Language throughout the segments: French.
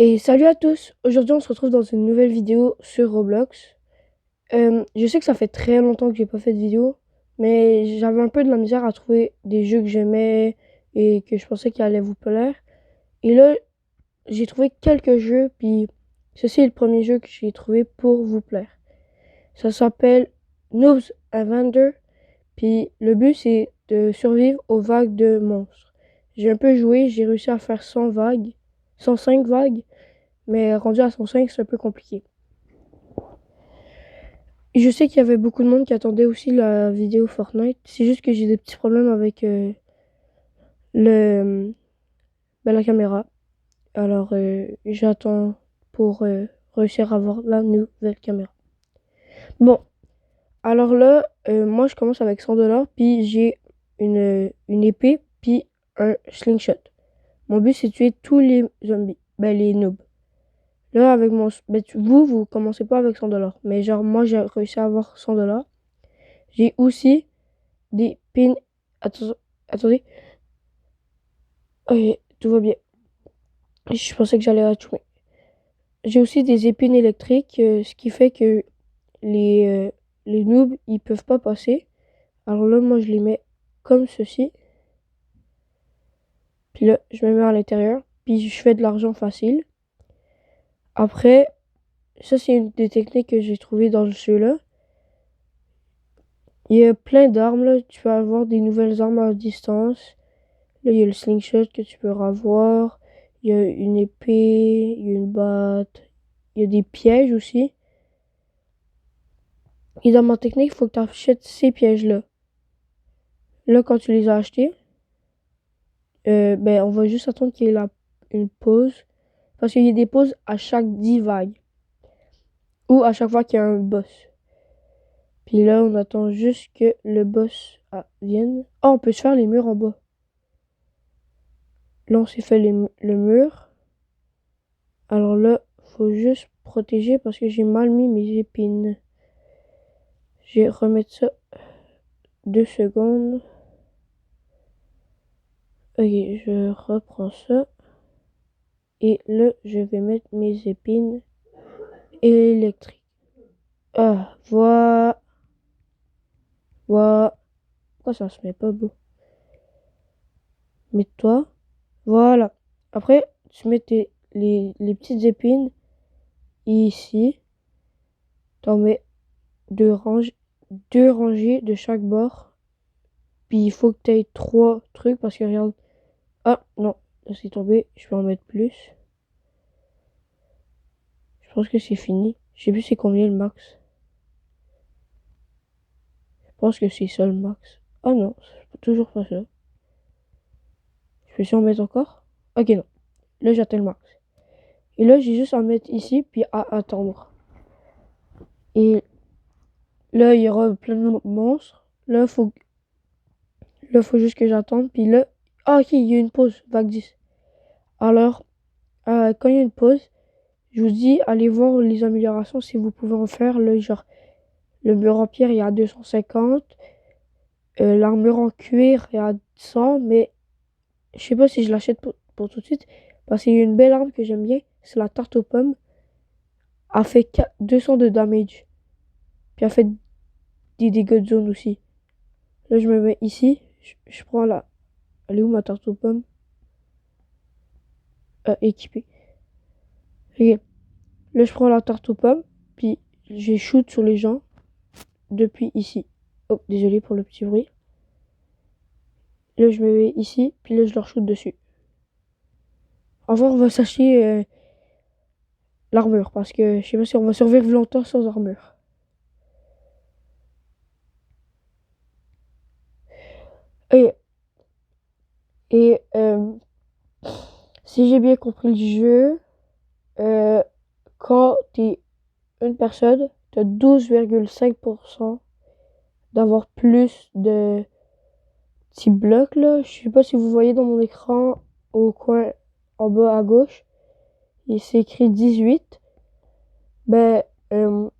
Et salut à tous! Aujourd'hui, on se retrouve dans une nouvelle vidéo sur Roblox. Je sais que ça fait très longtemps que j'ai pas fait de vidéo, mais j'avais un peu de la misère à trouver des jeux que j'aimais et que je pensais qu'ils allaient vous plaire. Et là, j'ai trouvé quelques jeux, puis ceci est le premier jeu que j'ai trouvé pour vous plaire. Ça s'appelle Noob's Avenger, puis le but c'est de survivre aux vagues de monstres. J'ai un peu joué, j'ai réussi à faire 100 vagues, 105 vagues. Mais rendu à 105, c'est un peu compliqué. Je sais qu'il y avait beaucoup de monde qui attendait aussi la vidéo Fortnite. C'est juste que j'ai des petits problèmes avec le, la caméra. Alors, j'attends pour réussir à avoir la nouvelle caméra. Bon, alors là, moi, je commence avec 100 $, puis j'ai une épée, puis un slingshot. Mon but, c'est de tuer tous les zombies, les noobs. Là, avec mon... vous commencez pas avec 100 $. Mais genre, moi, j'ai réussi à avoir 100 $. J'ai aussi des pins... Attendez. Ok, tout va bien. Je pensais que j'allais atchouer. J'ai aussi des épines électriques, ce qui fait que les, euh, les noobs, ils peuvent pas passer. Alors là, moi, je les mets comme ceci. Puis là, je me mets à l'intérieur. Puis je fais de l'argent facile. Après, ça, c'est une des techniques que j'ai trouvées dans le jeu-là. Il y a plein d'armes, là. Tu peux avoir des nouvelles armes à distance. Là, il y a le slingshot que tu peux avoir. Il y a une épée, il y a une batte. Il y a des pièges aussi. Et dans ma technique, il faut que tu achètes ces pièges-là. Là, quand tu les as achetés, on va juste attendre qu'il y ait une pause. Parce qu'il y a des pauses à chaque 10 vagues. Ou à chaque fois qu'il y a un boss. Puis là, on attend juste que le boss vienne. Oh, on peut se faire les murs en bas. Là, on s'est fait le mur. Alors là, faut juste protéger parce que j'ai mal mis mes épines. Je vais remettre ça 2 secondes. Ok, je reprends ça. Et là, je vais mettre mes épines électriques. Ah, voilà. Voilà. Pourquoi ça se met pas beau? Mets-toi. Voilà. Après, tu mets les petites épines ici. T'en mets deux rangées de chaque bord. Puis il faut que tu aies 3 trucs parce que regarde. Ah non, c'est tombé. Je vais en mettre plus. Je pense que c'est fini. Je sais plus c'est combien le max. Je pense que c'est ça le max. Ah non, c'est toujours pas ça. Je peux en mettre encore? Ok, non. Là, j'atteins le max. Et là, j'ai juste à mettre ici, puis à attendre. Et là, il y aura plein de monstres. Là, faut juste que j'attende. Puis là, ah ok, il y a une pause, vague 10. Alors, quand il y a une pause, je vous dis, allez voir les améliorations si vous pouvez en faire. Là, genre, le mur en pierre, il y a 250. L'armure en cuir, il y a 100. Mais je sais pas si je l'achète pour tout de suite. Parce qu'il y a une belle arme que j'aime bien. C'est la tarte aux pommes. Elle fait 200 de damage. Puis elle fait des dégâts de zone aussi. Là, je me mets ici. Je prends la... Elle est où ma tarte aux pommes? Équipée. Ok. Là, je prends la tarte aux pommes. Puis je shoot sur les gens. Depuis ici. Oh, désolé pour le petit bruit. Là, je me mets ici. Puis là, je leur shoot dessus. Enfin, on va s'acheter l'armure. Parce que je sais pas si on va survivre longtemps sans armure. Et, et si j'ai bien compris le jeu, quand t'es une personne, t'as 12,5% d'avoir plus de petits blocs là. Je sais pas si vous voyez dans mon écran au coin en bas à gauche, il s'est écrit 18. Ben, euh,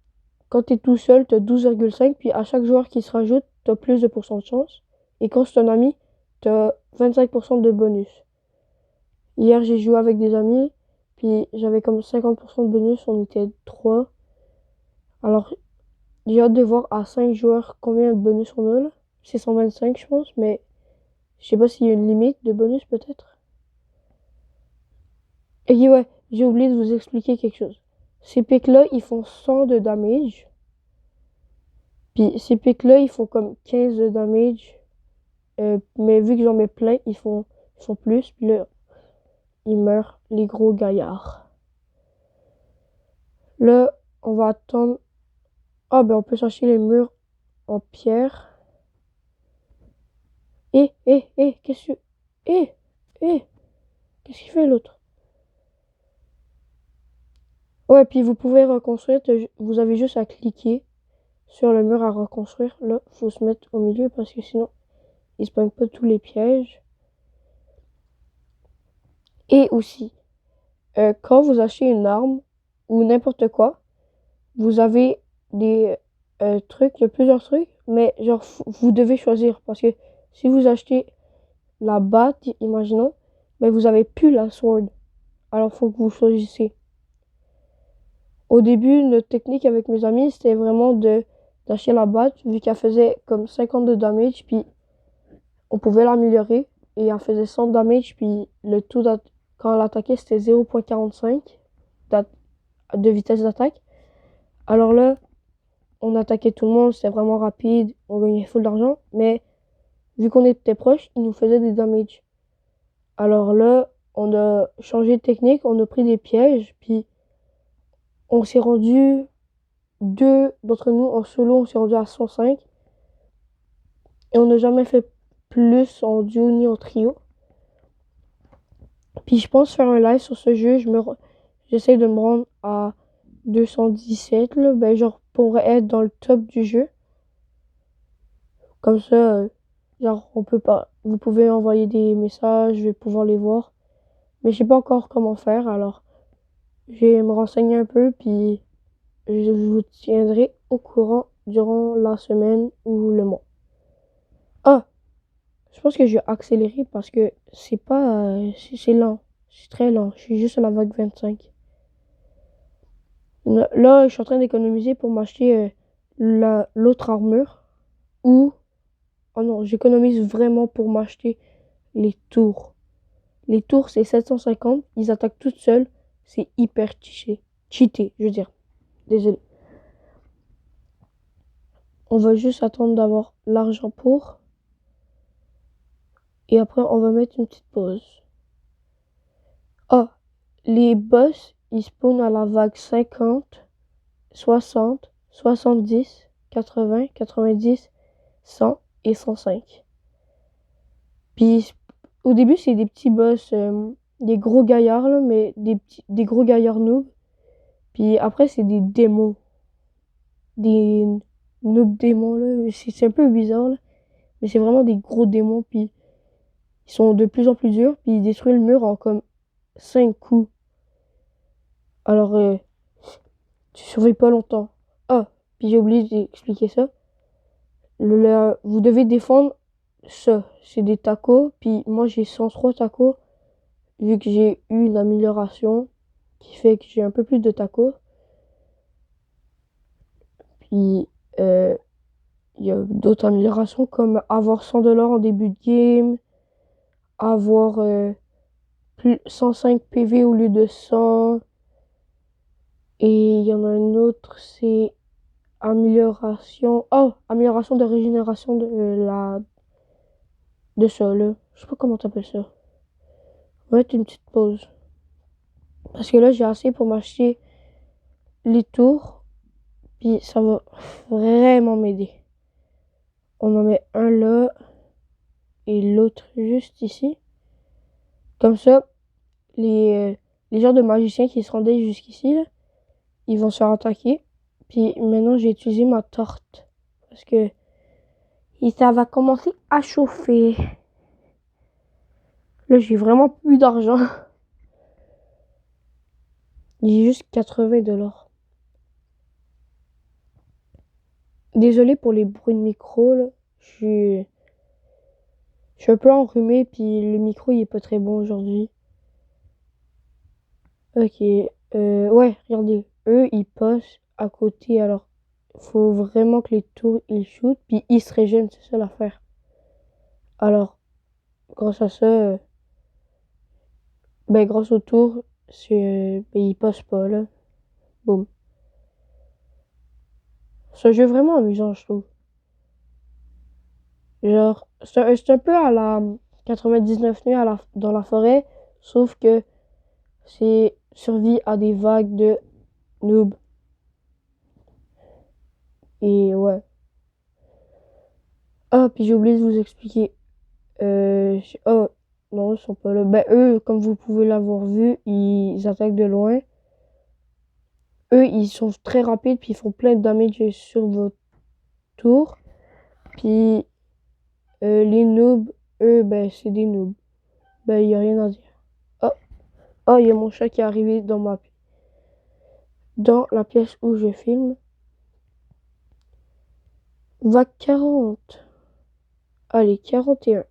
quand t'es tout seul, t'as 12,5. Puis à chaque joueur qui se rajoute, t'as plus de pourcent de chance. Et quand c'est un ami, t'as 25% de bonus. Hier, j'ai joué avec des amis. Puis j'avais comme 50% de bonus, on était 3. Alors j'ai hâte de voir à 5 joueurs combien de bonus on a là. C'est 125 je pense, mais je sais pas s'il y a une limite de bonus peut-être. Et ouais, j'ai oublié de vous expliquer quelque chose. Ces pics-là, ils font 100 de damage. Puis ces pics-là, ils font comme 15 de damage. Mais vu que j'en mets plein, ils font plus. Puis là, ils meurent, les gros gaillards. Là, on va attendre. Ah, ben on peut s'acheter les murs en pierre. Qu'est-ce que... Eh, qu'est-ce qu'il fait l'autre? Ouais, puis vous pouvez reconstruire. Vous avez juste à cliquer sur le mur à reconstruire. Là, faut se mettre au milieu parce que sinon, il spawn pas tous les pièges. Et aussi, quand vous achetez une arme ou n'importe quoi, vous avez des trucs, il y a plusieurs trucs, mais genre, vous devez choisir parce que si vous achetez la batte, imaginons, mais vous avez plus la sword. Alors, faut que vous choisissez. Au début, notre technique avec mes amis, c'était vraiment d'acheter la batte, vu qu'elle faisait comme 50 de damage, puis on pouvait l'améliorer, et elle faisait 100 de damage, puis le taux quand elle attaquait, c'était 0,45 de vitesse d'attaque. Alors là, on attaquait tout le monde, c'était vraiment rapide, on gagnait full d'argent, mais vu qu'on était proche, il nous faisait des damages. Alors là, on a changé de technique, on a pris des pièges, puis on s'est rendu, deux d'entre nous en solo, on s'est rendu à 105, et on n'a jamais fait plus en duo ni en trio. Puis je pense faire un live sur ce jeu, j'essaie de me rendre à 217, là, ben genre pour être dans le top du jeu. Comme ça, genre on peut pas, vous pouvez envoyer des messages, je vais pouvoir les voir. Mais je sais pas encore comment faire, alors je vais me renseigner un peu, puis je vous tiendrai au courant durant la semaine ou le mois. Ah, je pense que je vais accélérer parce que c'est pas, c'est lent, c'est très lent. Je suis juste à la vague 25. Là, je suis en train d'économiser pour m'acheter l'autre armure. Ou, oh non, j'économise vraiment pour m'acheter les tours. Les tours, c'est 750. Ils attaquent toutes seules. C'est hyper cheaté. Cheaté, je veux dire. Désolé. On va juste attendre d'avoir l'argent pour. Et après, on va mettre une petite pause. Ah, les boss, ils spawnent à la vague 50, 60, 70, 80, 90, 100 et 105. Puis au début, c'est des petits boss, des gros gaillards, là, mais des gros gaillards noobs. Puis après, c'est des démons. Des noobs démons, là. C'est un peu bizarre, là. Mais c'est vraiment des gros démons, puis ils sont de plus en plus durs, puis ils détruisent le mur en comme 5 coups. Alors, tu survives pas longtemps. Ah, puis j'ai oublié d'expliquer ça. Vous devez défendre ça. C'est des tacos, puis moi j'ai 103 tacos, vu que j'ai eu une amélioration qui fait que j'ai un peu plus de tacos. Puis, il y a d'autres améliorations comme avoir 100 $ en début de game, avoir 105 PV au lieu de 100. Et il y en a une autre, c'est amélioration. Oh, amélioration de régénération de ça, là. Je sais pas comment t'appelles ça. On va mettre une petite pause. Parce que là, j'ai assez pour m'acheter les tours. Puis ça va vraiment m'aider. On en met un là et l'autre juste ici. Comme ça, les genres de magiciens qui se rendaient jusqu'ici, là, ils vont se faire attaquer. Puis maintenant, j'ai utilisé ma torte. Parce que ça va commencer à chauffer. Là, j'ai vraiment plus d'argent. J'ai juste 80 $. Désolé pour les bruits de micro, là. Je suis un peu enrhumé, puis le micro, il est pas très bon aujourd'hui. Ok. Ouais, regardez. Eux, ils passent à côté. Alors, faut vraiment que les tours, ils shootent. Puis ils se régènent, c'est ça l'affaire. Alors, grâce à ça, ben, grâce au tour, ben, ils passent pas, là. Boum. C'est un jeu vraiment amusant, je trouve. Genre, c'est un peu à la 99 nuits dans la forêt, sauf que c'est survie à des vagues de noobs. Et ouais. Ah, puis j'ai oublié de vous expliquer. Oh, non, ils sont pas là. Ben, eux, comme vous pouvez l'avoir vu, ils attaquent de loin. Eux, ils sont très rapides, puis ils font plein de damage sur votre tour. Puis les noobs, eux, ben, c'est des noobs. Ben, il n'y a rien à dire. Oh, oh, il y a mon chat qui est arrivé dans la pièce où je filme. Vague 40. Allez, 41.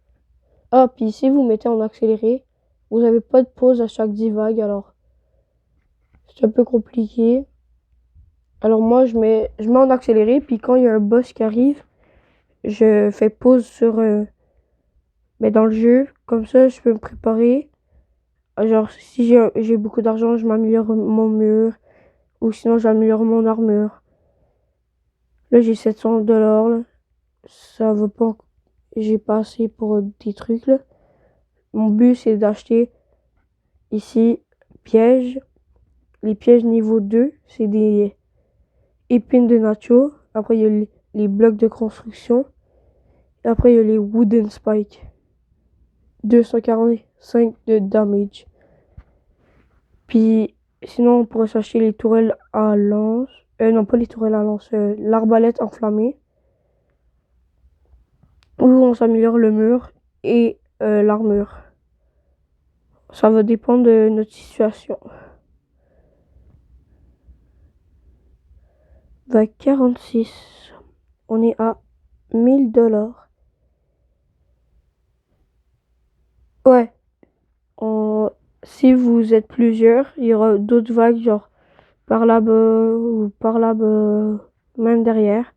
Ah, puis si vous mettez en accéléré, vous n'avez pas de pause à chaque 10 vagues, alors c'est un peu compliqué. Alors moi, je mets en accéléré, puis quand il y a un boss qui arrive, je fais pause mais dans le jeu. Comme ça, je peux me préparer. Genre, si j'ai beaucoup d'argent, je m'améliore mon mur, ou sinon j'améliore mon armure. Là, j'ai 700 $, là. Ça veut pas... J'ai pas assez pour des trucs, là. Mon but, c'est d'acheter ici, pièges. Les pièges niveau 2, c'est des épines de nacho. Après, il y a les blocs de construction. Et après, il y a les wooden spikes. 245 de damage. Puis, sinon, on pourrait s'acheter les tourelles à lance. Non, pas les tourelles à lance. L'arbalète enflammée. Où on s'améliore le mur et l'armure. Ça va dépendre de notre situation. Va 46. On est à 1000 $. Ouais. Si vous êtes plusieurs, il y aura d'autres vagues, genre par là-bas ou par là-bas, même derrière.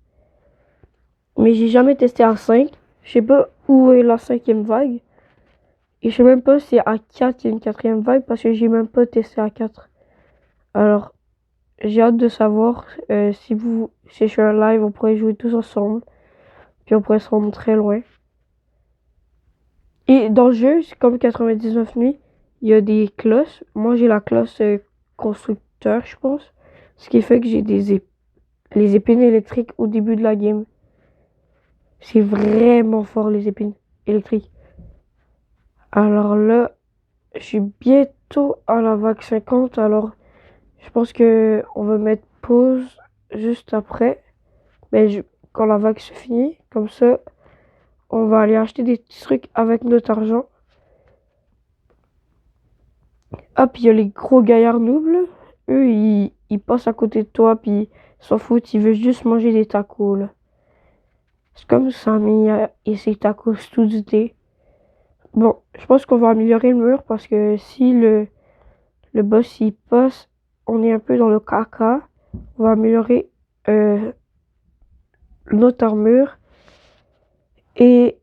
Mais j'ai jamais testé à 5. Je sais pas où est la cinquième vague. Et je sais même pas si à 4 il y a une quatrième vague parce que j'ai même pas testé à 4. Alors, j'ai hâte de savoir si je fais un live, on pourrait jouer tous ensemble. Puis on pourrait se rendre très loin. Et dans le jeu, c'est comme 99 nuits, il y a des classes. Moi, j'ai la classe constructeur, je pense. Ce qui fait que j'ai les épines électriques au début de la game. C'est vraiment fort, les épines électriques. Alors là, je suis bientôt à la vague 50. Alors, je pense que on va mettre pause juste après. Mais quand la vague se finit, comme ça, on va aller acheter des petits trucs avec notre argent. Ah, puis il y a les gros gaillards nobles. Eux, ils passent à côté de toi, puis ils s'en foutent. Ils veulent juste manger des tacos, là. C'est comme ça, mais et ses tacos tout du thé. Bon, je pense qu'on va améliorer le mur parce que si le boss il passe, on est un peu dans le caca. On va améliorer notre armure. Et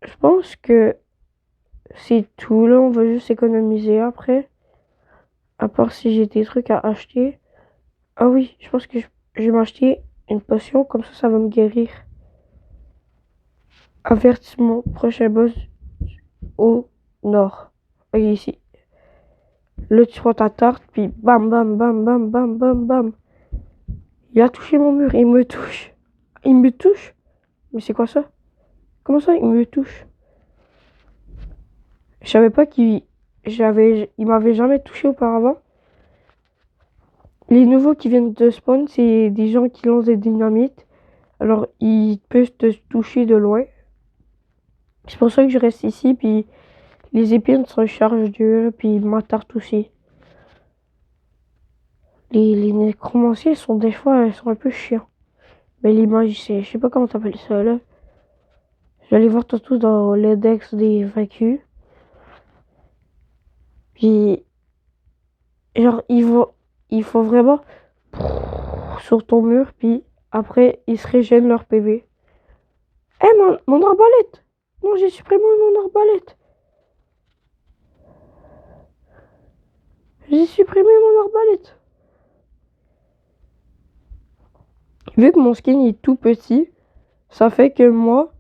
je pense que c'est tout. Là, on va juste économiser après. À part si j'ai des trucs à acheter. Ah oui, je pense que je vais m'acheter une potion. Comme ça va me guérir. Avertissement. Prochain boss au nord. Ok, ici. Là, tu prends ta tarte, puis bam, bam, bam, bam, bam, bam, bam. Il a touché mon mur, il me touche. Il me touche? Mais c'est quoi ça? Comment ça, il me touche? Je savais pas il m'avait jamais touché auparavant. Les nouveaux qui viennent de spawn, c'est des gens qui lancent des dynamites. Alors, ils peuvent te toucher de loin. C'est pour ça que je reste ici, puis les épines sont charge dure, puis ma tarte aussi. Les nécromanciens sont des fois, ils sont un peu chiants. Mais les magiciens, je sais pas comment t'appelles ça là. Je vais aller voir tantôt dans l'index des vaincus. Puis Genre, il faut vraiment sur ton mur, puis après, ils se régènent leur PV. Eh, mon arbalète! Non, j'ai supprimé mon arbalète. J'ai supprimé mon arbalète. Vu que mon skin est tout petit, ça fait que moi,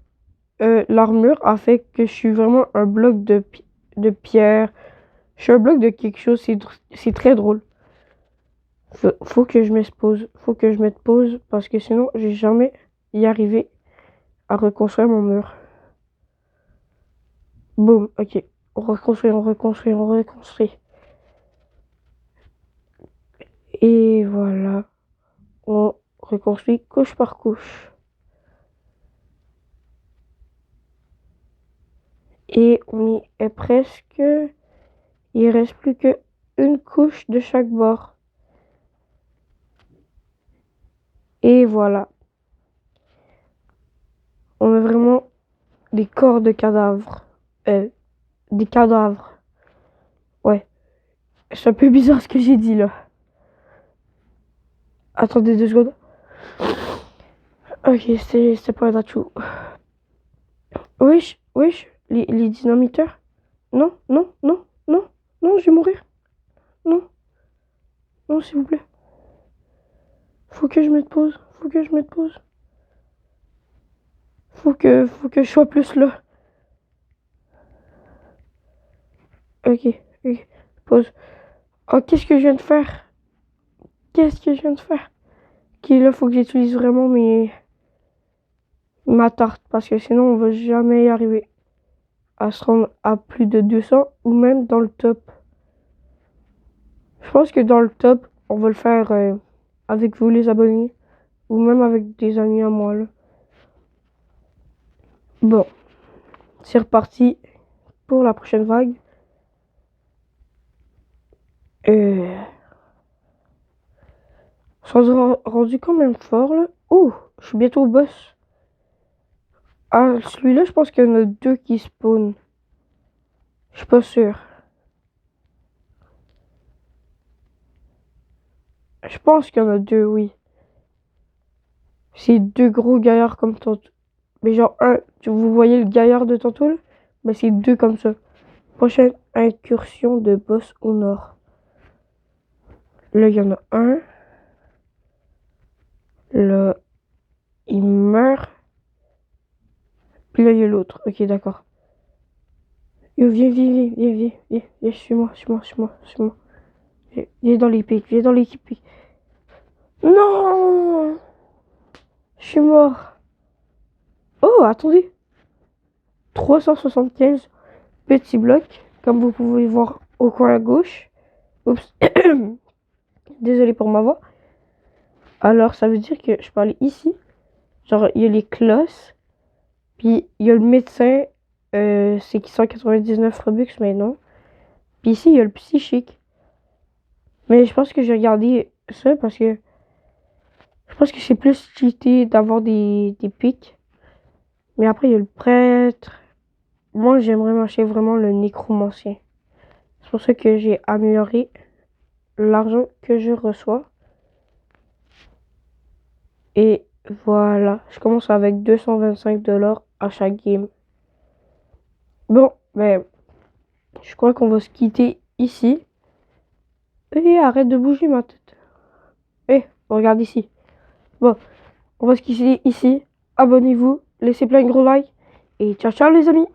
l'armure a fait que je suis vraiment un bloc de pierre. Je suis un bloc de quelque chose, c'est très drôle. Faut que je mette pause. Faut que je mette pause parce que sinon, je vais jamais y arriver à reconstruire mon mur. Boum, ok. On reconstruit, on reconstruit, on reconstruit. Et voilà. On reconstruit couche par couche. Et on y est presque. Il reste plus que une couche de chaque bord. Et voilà. On a vraiment des corps de cadavres. Des cadavres. Ouais. C'est un peu bizarre ce que j'ai dit là. Attendez 2 secondes. Ok, c'est pas là-dessus. Wesh, wesh, les dynamiteurs. Non, non, non, non, non, je vais mourir. Non, non, s'il vous plaît. Faut que je mette pause. Faut que je mette pause. Faut que je sois plus là. Ok, ok. Pause. Oh, qu'est-ce que je viens de faire? Qu'est-ce que je viens de faire? Ok, là, faut que j'utilise vraiment ma tarte. Parce que sinon, on va jamais y arriver à se rendre à plus de 200 ou même dans le top. Je pense que dans le top, on va le faire avec vous, les abonnés. Ou même avec des amis à moi, là. Bon, c'est reparti pour la prochaine vague. Ça a rendu quand même fort, là. Oh, je suis bientôt au boss. Ah, celui-là, je pense qu'il y en a 2 qui spawnent. Je suis pas sûr. Je pense qu'il y en a 2, oui. C'est 2 gros gaillards comme tantôt. Mais genre, vous voyez le gaillard de tantôt, là? Bah, c'est 2 comme ça. Prochaine incursion de boss au nord. Là, il y en a un. Là, il meurt. Puis là, il y a l'autre. Ok, d'accord. Yo, viens, viens, viens, viens, viens, viens, viens, suis-moi, suis-moi, suis-moi, suis-moi. Viens dans les pics, viens dans les pics. Non! Je suis mort. Oh, attendez. 375 petits blocs, comme vous pouvez voir au coin à gauche. Oups. Désolé pour ma voix. Alors, ça veut dire que je peux aller ici. Genre, il y a les classes. Puis, il y a le médecin. C'est 199 Robux, mais non. Puis ici, il y a le psychique. Mais je pense que j'ai regardé ça parce que je pense que c'est plus cheaté d'avoir des pics. Mais après, il y a le prêtre. Moi, j'aimerais m'acheter vraiment le nécromancien. C'est pour ça que j'ai amélioré l'argent que je reçois. Et voilà, je commence avec 225 $ à chaque game. Bon, ben, je crois qu'on va se quitter ici. Et arrête de bouger ma tête. Eh, regarde ici. Bon, on va se quitter ici. Abonnez-vous, laissez plein de gros likes. Et ciao ciao les amis.